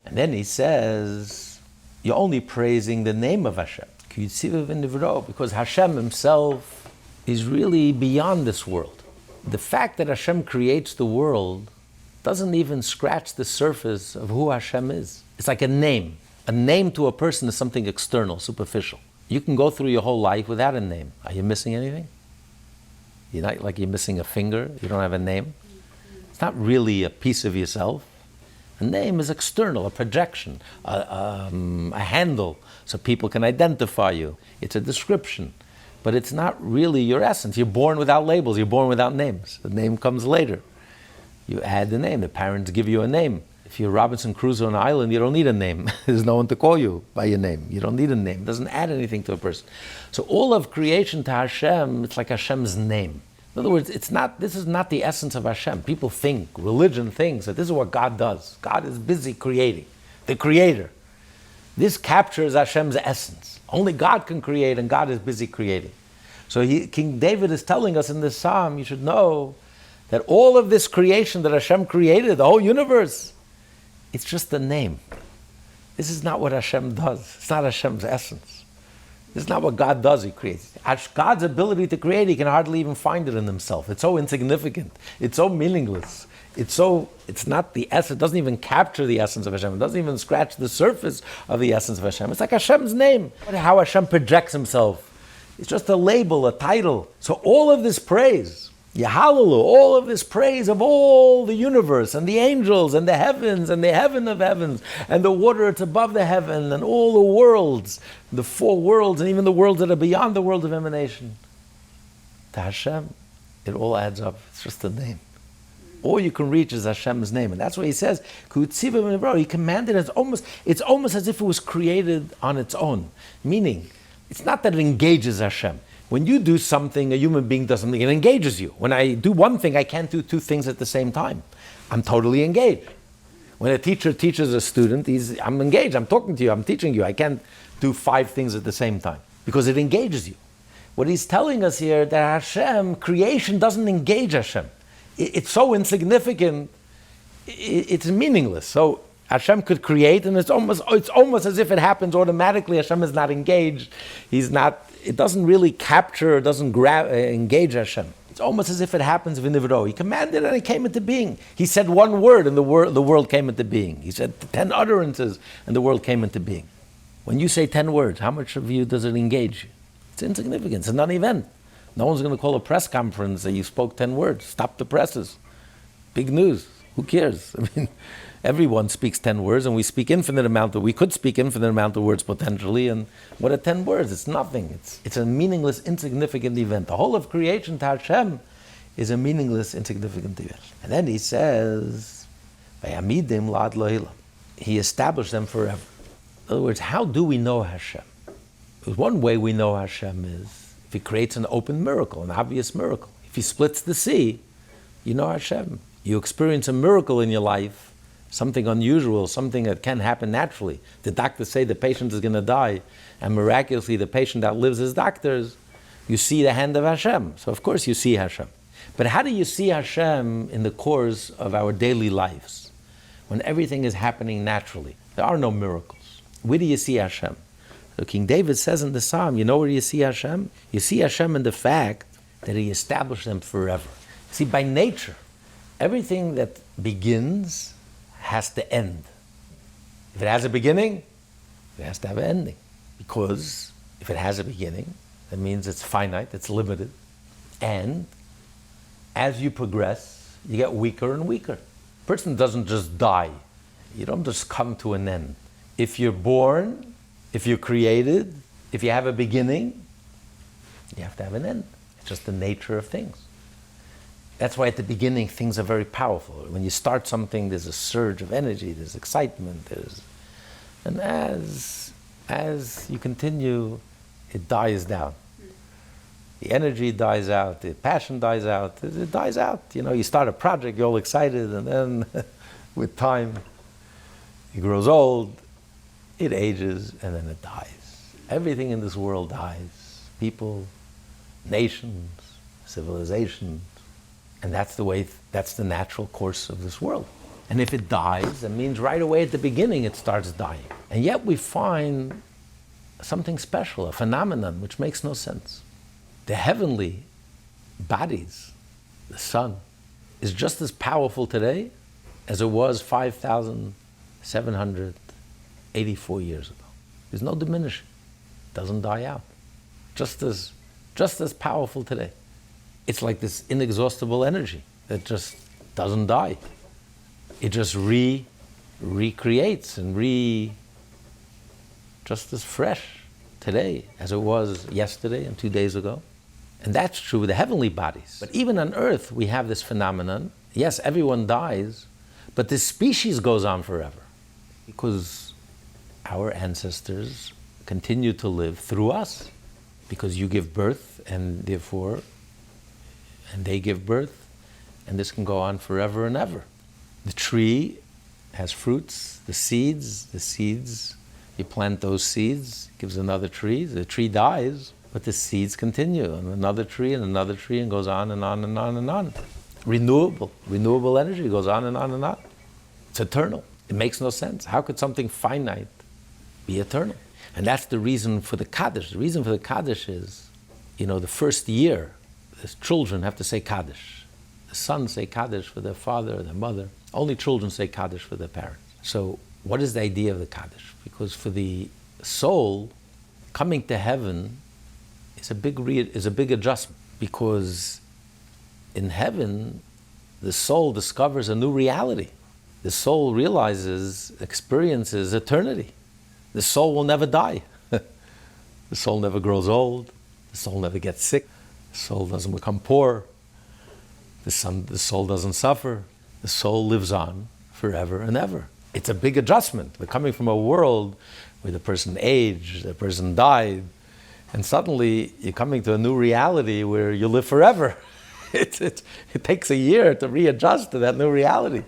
And then he says, you're only praising the name of Hashem. Because Hashem himself is really beyond this world. The fact that Hashem creates the world doesn't even scratch the surface of who Hashem is. It's like a name. A name to a person is something external, superficial. You can go through your whole life without a name. Are you missing anything? You're not like you're missing a finger. You don't have a name. It's not really a piece of yourself. A name is external, a projection, a handle, so people can identify you. It's a description, but it's not really your essence. You're born without labels. You're born without names. The name comes later. You add the name. The parents give you a name. If you're Robinson Crusoe on an island, you don't need a name. There's no one to call you by your name. You don't need a name. It doesn't add anything to a person. So all of creation to Hashem, it's like Hashem's name. In other words, this is not the essence of Hashem. People think, religion thinks that this is what God does. God is busy creating, the creator. This captures Hashem's essence. Only God can create, and God is busy creating. So King David is telling us in this psalm, you should know that all of this creation that Hashem created, the whole universe, it's just a name. This is not what Hashem does. It's not Hashem's essence. This is not what God does, he creates. God's ability to create, he can hardly even find it in himself. It's so insignificant. It's so meaningless. It's not the essence. It doesn't even capture the essence of Hashem. It doesn't even scratch the surface of the essence of Hashem. It's like Hashem's name. How Hashem projects himself. It's just a label, a title. So all of this praise, Hallelu, all of this praise of all the universe and the angels and the heavens and the heaven of heavens and the water that's above the heaven and all the worlds, the four worlds and even the worlds that are beyond the world of emanation. To Hashem, it all adds up. It's just a name. All you can reach is Hashem's name. And that's why he says, he commanded it. It's almost as if it was created on its own. Meaning, it's not that it engages Hashem. When you do something, a human being does something, it engages you. When I do one thing, I can't do two things at the same time. I'm totally engaged. When a teacher teaches a student, I'm engaged, I'm talking to you, I'm teaching you. I can't do 5 things at the same time because it engages you. What he's telling us here, that Hashem, creation doesn't engage Hashem. It's so insignificant, it's meaningless. So Hashem could create, and it's almost as if it happens automatically. Hashem is not engaged. It doesn't really capture, it doesn't engage Hashem. It's almost as if it happens v'nivro. He commanded and it came into being. He said one word and the world came into being. He said 10 utterances and the world came into being. When you say 10 words, how much of you does it engage? It's insignificant. It's a non-event. No one's going to call a press conference that you spoke 10 words. Stop the presses. Big news. Who cares? I mean, everyone speaks 10 words, and we could speak infinite amount of words potentially, and what are 10 words? It's nothing. It's a meaningless, insignificant event. The whole of creation to Hashem is a meaningless, insignificant event. And then he says, Vayamidim la'ad lo'ilam. He established them forever. In other words, how do we know Hashem? Because one way we know Hashem is if he creates an open miracle, an obvious miracle. If he splits the sea, you know Hashem. You experience a miracle in your life, something unusual, something that can happen naturally. The doctors say the patient is going to die, and miraculously the patient outlives his doctors. You see the hand of Hashem. So of course you see Hashem. But how do you see Hashem in the course of our daily lives? When everything is happening naturally. There are no miracles. Where do you see Hashem? So King David says in the Psalm, you know where you see Hashem? You see Hashem in the fact that he established them forever. See, by nature, everything that begins has to end. If it has a beginning, it has to have an ending. Because if it has a beginning, that means it's finite, it's limited. And as you progress, you get weaker and weaker. A person doesn't just die. You don't just come to an end. If you're born, if you're created, if you have a beginning, you have to have an end. It's just the nature of things. That's why at the beginning things are very powerful. When you start something, there's a surge of energy, there's excitement, and as you continue, it dies down. The energy dies out, the passion dies out, it dies out. You know, you start a project, you're all excited, and then with time, it grows old, it ages, and then it dies. Everything in this world dies. People, nations, civilizations. And that's the way, that's the natural course of this world. And if it dies, it means right away at the beginning it starts dying. And yet we find something special, a phenomenon which makes no sense. The heavenly bodies, the sun, is just as powerful today as it was 5,784 years ago. There's no diminishing. It doesn't die out. Just as powerful today. It's like this inexhaustible energy that just doesn't die. It just recreates and just as fresh today as it was yesterday and 2 days ago. And that's true with the heavenly bodies. But even on earth, we have this phenomenon. Yes, everyone dies, but this species goes on forever because our ancestors continue to live through us, because you give birth and therefore, and they give birth, and this can go on forever and ever. The tree has fruits, the seeds, you plant those seeds, gives another tree, the tree dies, but the seeds continue, and another tree, and goes on and on and on and on. Renewable energy goes on and on and on. It's eternal. It makes no sense. How could something finite be eternal? And that's the reason for the Kaddish. The reason for the Kaddish is, the first year, the children have to say Kaddish. The sons say Kaddish for their father or their mother. Only children say Kaddish for their parents. So what is the idea of the Kaddish? Because for the soul, coming to heaven is a big adjustment, because in heaven the soul discovers a new reality. The soul experiences eternity. The soul will never die. The soul never grows old. The soul never gets sick. The soul doesn't become poor. The soul doesn't suffer. The soul lives on forever and ever. It's a big adjustment. We're coming from a world where the person aged, the person died, and suddenly you're coming to a new reality where you live forever. It takes a year to readjust to that new reality.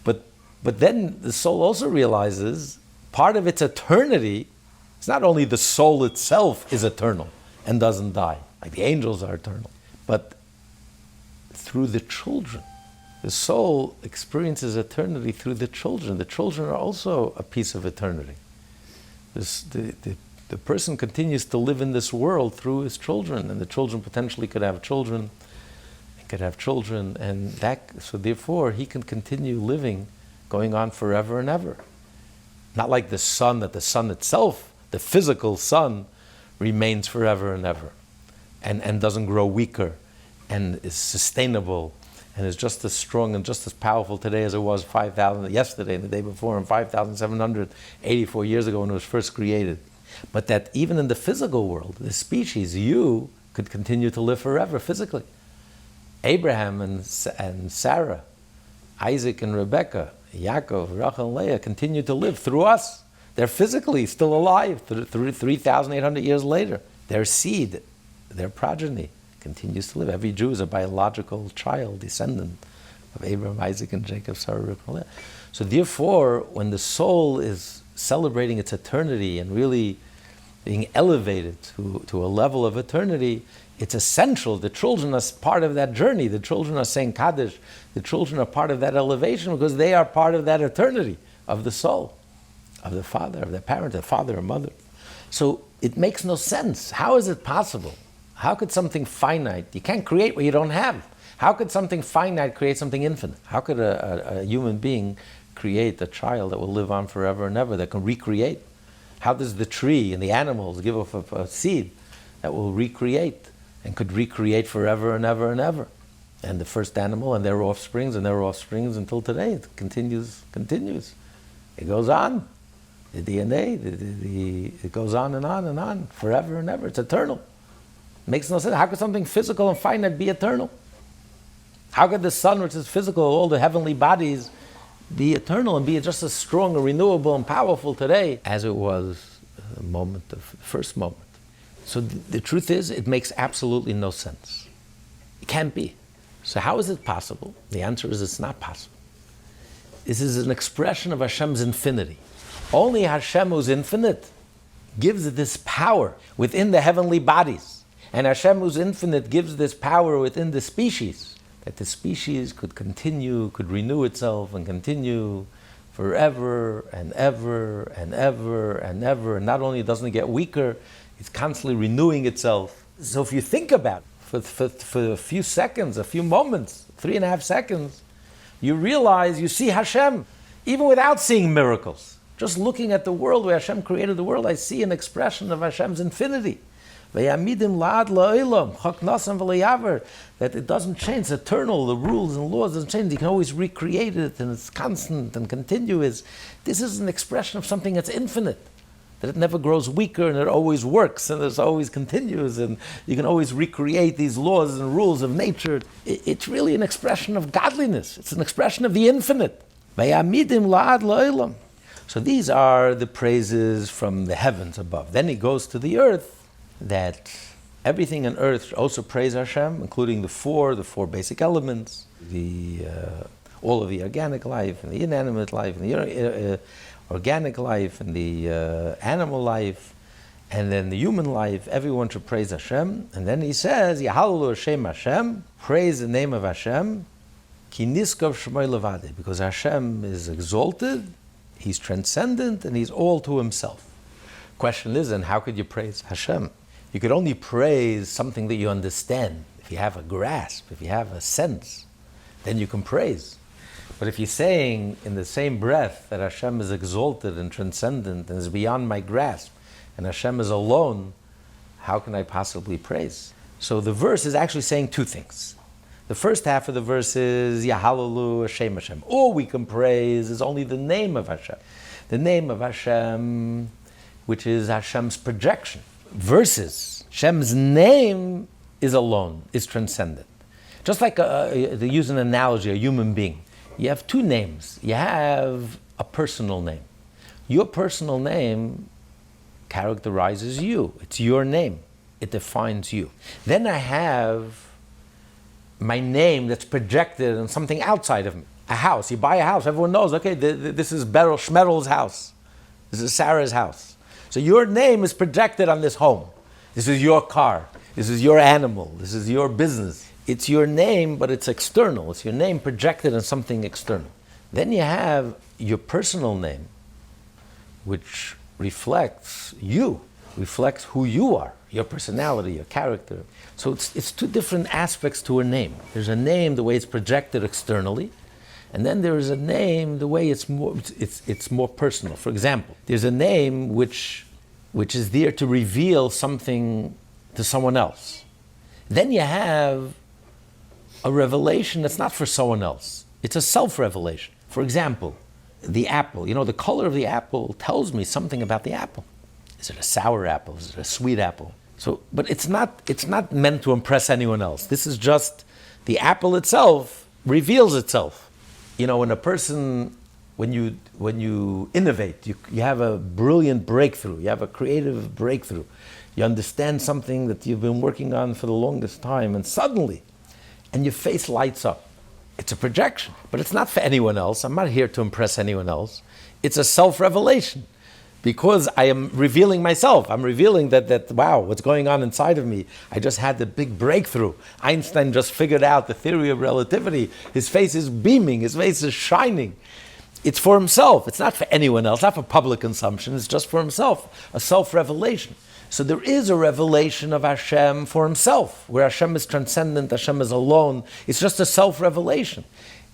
But then the soul also realizes part of its eternity, it's not only the soul itself is eternal and doesn't die, like the angels are eternal, but through the children. The soul experiences eternity through the children. The children are also a piece of eternity. The person continues to live in this world through his children, and the children potentially could have children, and so therefore he can continue living, going on forever and ever. Not like the sun, that the sun itself, the physical sun, remains forever and ever, and doesn't grow weaker, and is sustainable, and is just as strong and just as powerful today as it was 5,000 yesterday and the day before, and 5,784 years ago when it was first created. But that even in the physical world, the species, you could continue to live forever physically. Abraham and Sarah, Isaac and Rebekah, Yaakov, Rachel and Leah continue to live through us. They're physically still alive 3,800 years later. Their seed, their progeny, continues to live. Every Jew is a biological child, descendant of Abraham, Isaac, and Jacob, Sarah, Rachel, and Leah. So therefore, when the soul is celebrating its eternity and really being elevated to a level of eternity, it's essential. The children are part of that journey. The children are saying Kaddish. The children are part of that elevation because they are part of that eternity of the soul, of the father, of the parent, the father or mother. So it makes no sense. How is it possible? How could something finite, you can't create what you don't have. How could something finite create something infinite? How could a human being create a child that will live on forever and ever, that can recreate? How does the tree and the animals give off a seed that will recreate and could recreate forever and ever and ever? And the first animal and their offsprings until today, it continues. It goes on. The DNA, it goes on and on and on, forever and ever. It's eternal. It makes no sense. How could something physical and finite be eternal? How could the sun, which is physical, all the heavenly bodies, be eternal and be just as strong and renewable and powerful today as it was the first moment? So the truth is, it makes absolutely no sense. It can't be. So how is it possible? The answer is it's not possible. This is an expression of Hashem's infinity. Only Hashem, who's infinite, gives this power within the heavenly bodies. And Hashem, who's infinite, gives this power within the species. that the species could continue, could renew itself and continue forever and ever and ever and ever. And not only doesn't it get weaker, it's constantly renewing itself. So if you think about it, for a few seconds, a few moments, 3.5 seconds, you realize, you see Hashem, even without seeing miracles. Just looking at the world where Hashem created the world, I see an expression of Hashem's infinity. That it doesn't change, it's eternal, the rules and laws doesn't change. You can always recreate it, and it's constant and continuous. This is an expression of something that's infinite, that it never grows weaker, and it always works, and it's always continuous, and you can always recreate these laws and rules of nature. It's really an expression of godliness. It's an expression of the infinite. So these are the praises from the heavens above. Then he goes to the earth, that everything on earth should also praise Hashem, including the four basic elements, all of the organic life, and the inanimate life, and the organic life, and the animal life, and then the human life. Everyone should praise Hashem. And then he says, Hallelu Hashem Hashem, praise the name of Hashem, Ki niskav shmoi levade, because Hashem is exalted, He's transcendent, and He's all to Himself. Question is, and how could you praise Hashem? You could only praise something that you understand. If you have a grasp, if you have a sense, then you can praise. But if you're saying in the same breath that Hashem is exalted and transcendent and is beyond my grasp, and Hashem is alone, how can I possibly praise? So the verse is actually saying two things. The first half of the verse is, Hallelu Hashem Hashem. All we can praise is only the name of Hashem. The name of Hashem, which is Hashem's projection. Versus Hashem's name is alone, is transcendent. Just like, to use an analogy, a human being. You have two names. You have a personal name. Your personal name characterizes you. It's your name. It defines you. Then I have my name that's projected on something outside of me. A house. You buy a house. Everyone knows, okay, this is Beryl Schmedel's house. This is Sarah's house. So your name is projected on this home. This is your car. This is your animal. This is your business. It's your name, but it's external. It's your name projected on something external. Then you have your personal name, which reflects you, reflects who you are, your personality, your character. So it's two different aspects to a name. There's a name, the way it's projected externally, and then there is a name, the way it's more personal. For example, there's a name which is there to reveal something to someone else. Then you have a revelation that's not for someone else. It's a self-revelation. For example, the apple. The color of the apple tells me something about the apple. Is it a sour apple? Is it a sweet apple? But it's not meant to impress anyone else. This is just the apple itself reveals itself. When a person, when you innovate, you have a brilliant breakthrough, you have a creative breakthrough, you understand something that you've been working on for the longest time, and suddenly, and your face lights up. It's a projection, but it's not for anyone else. I'm not here to impress anyone else. It's a self-revelation. Because I am revealing myself. I'm revealing that wow, what's going on inside of me. I just had the big breakthrough. Einstein just figured out the theory of relativity. His face is beaming. His face is shining. It's for himself. It's not for anyone else. Not for public consumption. It's just for himself. A self-revelation. So there is a revelation of Hashem for Himself, where Hashem is transcendent, Hashem is alone. It's just a self-revelation.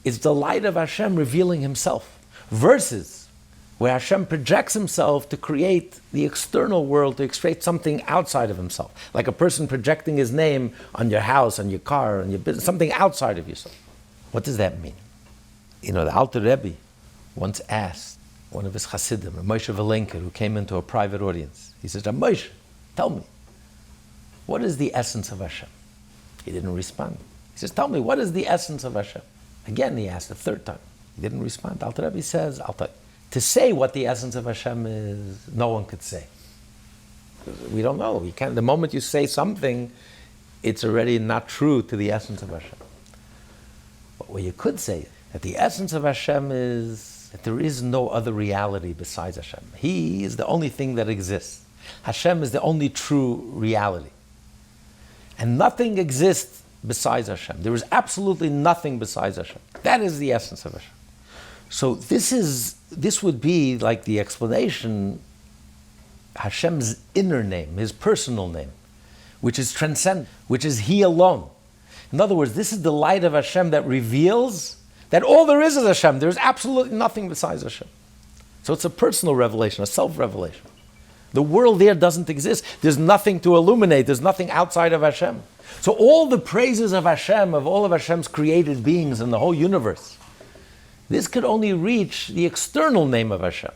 It's the light of Hashem revealing Himself. Versus where Hashem projects Himself to create the external world, to create something outside of Himself. Like a person projecting his name on your house, on your car, on your business, something outside of yourself. What does that mean? The Alter Rebbe once asked one of his Hasidim, Moshe Velenker, who came into a private audience. He says, Moshe, tell me, what is the essence of Hashem? He didn't respond. He says, tell me, what is the essence of Hashem? Again, he asked a third time. He didn't respond. Alter Rebbe says, I'll tell you. To say what the essence of Hashem is, no one could say. We don't know. You can't. The moment you say something, it's already not true to the essence of Hashem. But what you could say, that the essence of Hashem is that there is no other reality besides Hashem. He is the only thing that exists. Hashem is the only true reality. And nothing exists besides Hashem. There is absolutely nothing besides Hashem. That is the essence of Hashem. So this would be like the explanation, Hashem's inner name, his personal name, which is transcendent, which is he alone. In other words, this is the light of Hashem that reveals that all there is Hashem. There is absolutely nothing besides Hashem. So it's a personal revelation, a self-revelation. The world there doesn't exist. There's nothing to illuminate. There's nothing outside of Hashem. So all the praises of Hashem, of all of Hashem's created beings in the whole universe, this could only reach the external name of Hashem.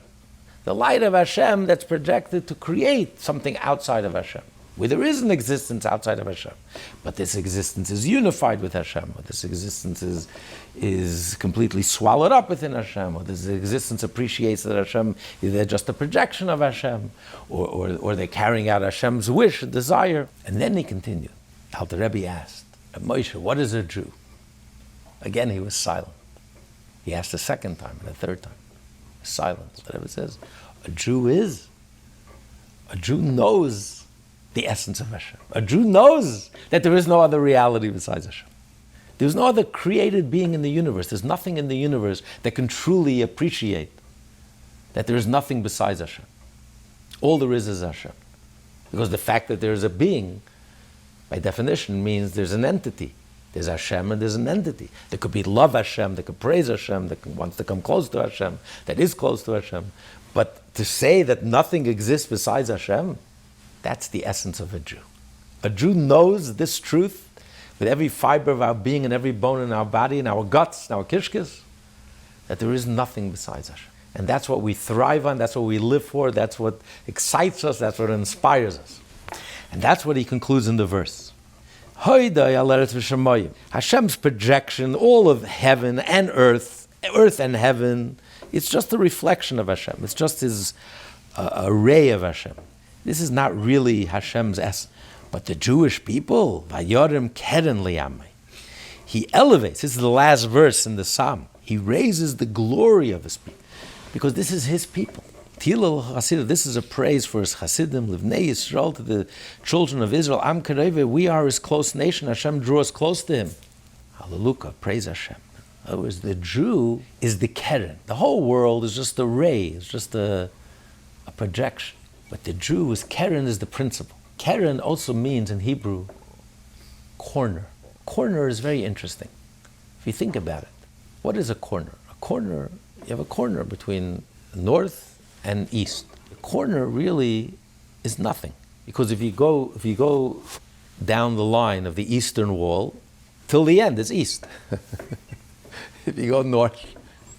The light of Hashem that's projected to create something outside of Hashem, where there is an existence outside of Hashem. But this existence is unified with Hashem, or this existence is completely swallowed up within Hashem, or this existence appreciates that Hashem, they're just a projection of Hashem, or they're carrying out Hashem's wish, desire. And then he continued. Alter Rebbe asked, Moshe, what is a Jew? Again, he was silent. He asked a second time and a third time. Silence. The Rebbe says, a Jew knows the essence of Hashem. A Jew knows that there is no other reality besides Hashem. There's no other created being in the universe. There's nothing in the universe that can truly appreciate that there is nothing besides Hashem. All there is Hashem. Because the fact that there is a being, by definition, means there's an entity. There's Hashem and there's an entity. There could be love Hashem, that could praise Hashem, that wants to come close to Hashem, that is close to Hashem. But to say that nothing exists besides Hashem, that's the essence of a Jew. A Jew knows this truth with every fiber of our being and every bone in our body and our guts and our kishkis, that there is nothing besides Hashem. And that's what we thrive on, that's what we live for, that's what excites us, that's what inspires us. And that's what he concludes in the verse. Hashem's projection, all of heaven and earth and heaven, it's just a reflection of Hashem. It's just his ray of Hashem. This is not really Hashem's essence. But the Jewish people, Vayorim keren liyamai, he elevates, this is the last verse in the Psalm, he raises the glory of his people, because this is his people. Tilal Hasidah, this is a praise for his Hasidim, Livnei Yisrael, to the children of Israel. Am Kareve, we are his close nation. Hashem drew us close to him. Hallelukah, praise Hashem. In other words, the Jew is the keren. The whole world is just a ray, it's just a projection. But the Jew is keren, is the principle. Keren also means in Hebrew, corner. Corner is very interesting. If you think about it, what is a corner? A corner, you have a corner between north and east. The corner really is nothing, because if you go down the line of the eastern wall, till the end it's east. If you go north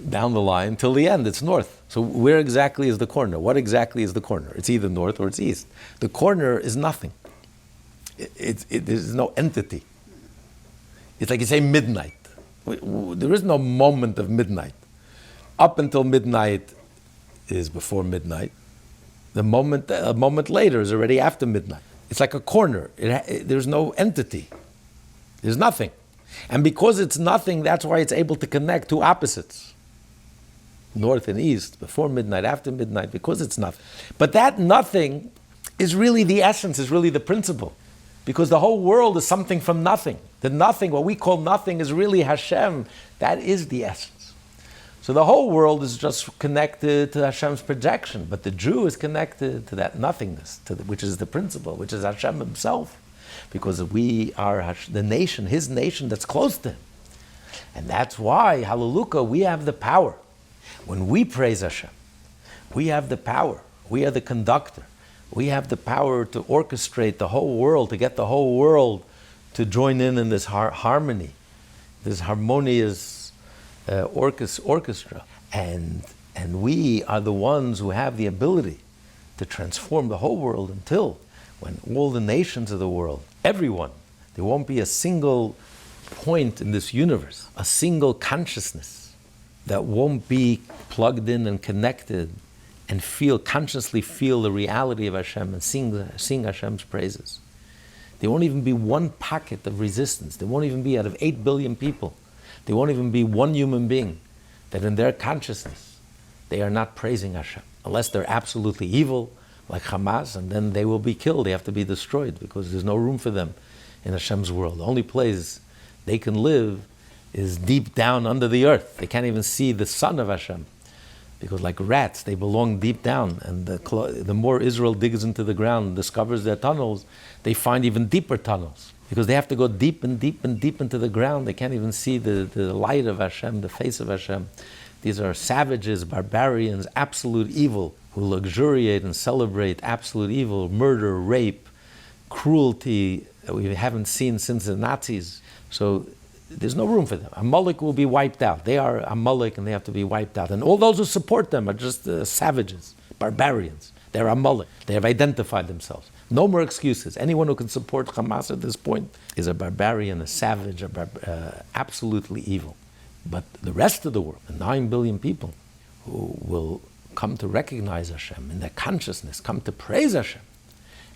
down the line till the end, it's north. So where exactly is the corner? What exactly is the corner? It's either north or it's east. The corner is nothing. There's no entity. It's like you say midnight. There is no moment of midnight. Up until midnight is before midnight. A moment later is already after midnight. It's like a corner. There's no entity. There's nothing. And because it's nothing, that's why it's able to connect two opposites. North and east, before midnight, after midnight, because it's nothing. But that nothing is really the essence, is really the principle. Because the whole world is something from nothing. The nothing, what we call nothing, is really Hashem. That is the essence. So the whole world is just connected to Hashem's projection, but the Jew is connected to that nothingness, which is the principle, which is Hashem himself. Because we are the nation, his nation that's close to him. And that's why, Hallelukah, we have the power. When we praise Hashem, we have the power. We are the conductor. We have the power to orchestrate the whole world, to get the whole world to join in this harmony, this harmonious orchestra. And we are the ones who have the ability to transform the whole world until when all the nations of the world, everyone, there won't be a single point in this universe, a single consciousness that won't be plugged in and connected and consciously feel the reality of Hashem and sing Hashem's praises. There won't even be one pocket of resistance. There won't even be, out of 8 billion people, there won't even be one human being that in their consciousness they are not praising Hashem. Unless they're absolutely evil, like Hamas, and then they will be killed. They have to be destroyed because there's no room for them in Hashem's world. The only place they can live is deep down under the earth. They can't even see the sun of Hashem, because like rats, they belong deep down. And the more Israel digs into the ground, discovers their tunnels, they find even deeper tunnels, because they have to go deep and deep and deep into the ground. They can't even see the light of Hashem, the face of Hashem. These are savages, barbarians, absolute evil, who luxuriate and celebrate absolute evil, murder, rape, cruelty that we haven't seen since the Nazis. So there's no room for them. Amalek will be wiped out. They are Amalek and they have to be wiped out. And all those who support them are just savages, barbarians. They're Amalek. They have identified themselves. No more excuses. Anyone who can support Hamas at this point is a barbarian, a savage, absolutely evil. But the rest of the world, the 9 billion people who will come to recognize Hashem in their consciousness, come to praise Hashem,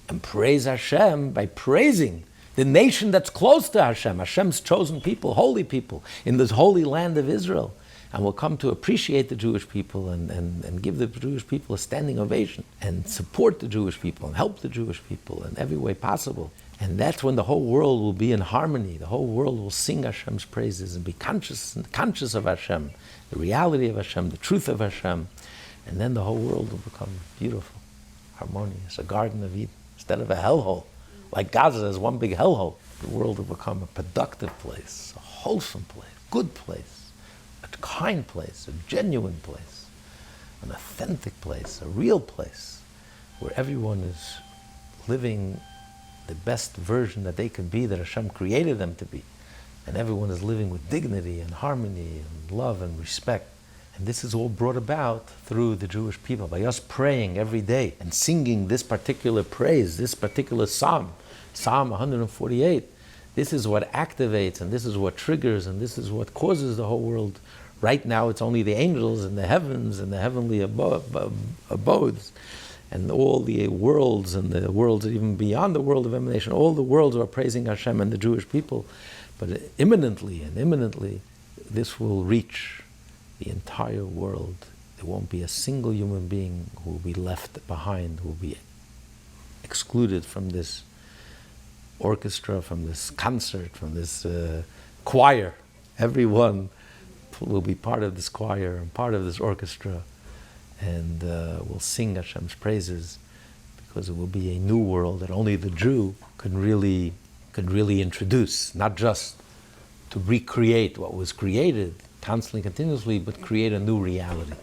and praise Hashem by praising the nation that's close to Hashem, Hashem's chosen people, holy people, in this holy land of Israel, and will come to appreciate the Jewish people and give the Jewish people a standing ovation, and support the Jewish people, and help the Jewish people in every way possible. And that's when the whole world will be in harmony. The whole world will sing Hashem's praises and be conscious of Hashem, the reality of Hashem, the truth of Hashem. And then the whole world will become beautiful, harmonious, a Garden of Eden, instead of a hellhole. Like Gaza is one big hellhole. The world will become a productive place, a wholesome place, good place, a kind place, a genuine place, an authentic place, a real place, where everyone is living the best version that they can be, that Hashem created them to be. And everyone is living with dignity and harmony and love and respect. And this is all brought about through the Jewish people, by us praying every day and singing this particular praise, this particular psalm, Psalm 148. This is what activates, and this is what triggers, and this is what causes the whole world. Right now it's only the angels in the heavens and the heavenly abodes, and all the worlds and the worlds even beyond the world of emanation. All the worlds are praising Hashem and the Jewish people. But imminently, this will reach the entire world. There won't be a single human being who will be left behind, who will be excluded from this orchestra, from this concert, from this choir. Everyone will be part of this choir and part of this orchestra, and will sing Hashem's praises, because it will be a new world that only the Jew can really introduce, not just to recreate what was created constantly, continuously, but create a new reality.